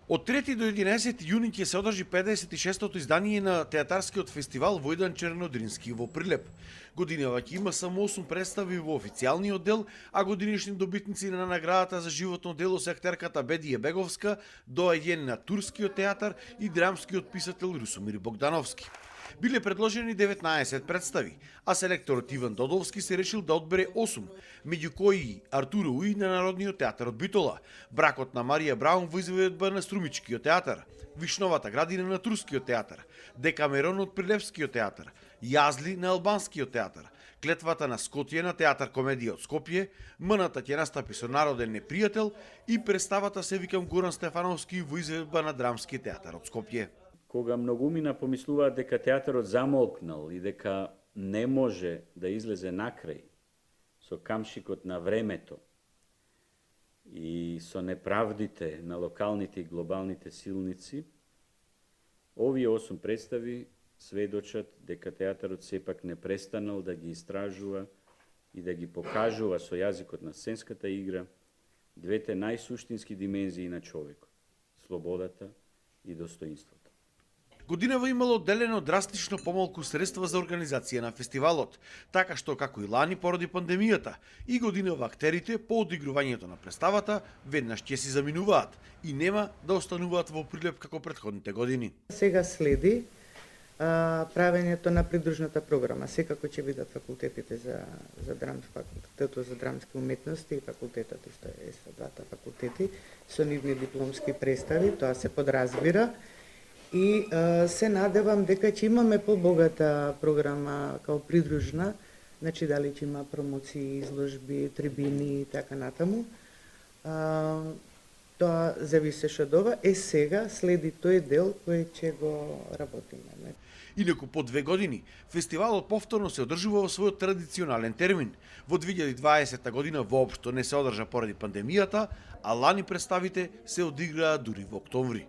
Од 3 до 11 јуни ќе се одржи 56-тото издание на театарскиот фестивал Војдан Чернодрински во Прилеп. Годинава ќе има само 8 представи во официјалниот дел, а годинишни добитници на наградата за животно дело се актерката Бедија Беговска, доаѓен на Турскиот театар и драмскиот писател Русомир Богдановски. Биле предложени 19 представи, а селекторот Иван Додовски се решил да одбере 8, меѓу кои Артуро Уи на Народниот театар од Битола, Бракот на Марија Браун во изведба на Струмичкиот театар, Вишновата градина на Турскиот театар, Декамерон од Прилепскиот театар, Јазли на Албанскиот театар, Клетвата на Скотје на театар Комедија од Скопје, Мната ќе настапи со Народен непријател и представата Се викам Горан Стефановски во изведба на Драмски театар од Скопје. Кога многумина помислуваат дека театарот замолкнал и дека не може да излезе накрај со камшикот на времето и со неправдите на локалните и глобалните силници, овие 8 представи сведочат дека театарот сепак не престанал да ги истражува и да ги покажува со јазикот на сценската игра двете најсуштински димензии на човекот – слободата и достоинството. Годинава имало одделено драстично помалку средства за организација на фестивалот, така што како и лани поради пандемијата, и годинава актерите по одигрувањето на представата веднаш ќе си заминуваат и нема да остануваат во Прилеп како претходните години. Сега следи правењето на придружната програма. Секако ќе бидат факултетите за факултетот за драмски уметности и факултетот што е со двата факултети со нивни дипломски представи, тоа се подразбира. И се надевам дека ќе имаме побогата програма као придружна, значи дали ќе има промоции, изложби, трибини и така натаму. Тоа зависеше од ова. Сега следи тој дел кој ќе го работиме. Инаку по 2 години, фестивалот повторно се одржува во својот традиционален термин. Во 2020 година воопшто не се одржа поради пандемијата, а лани представите се одиграа дури во октомври.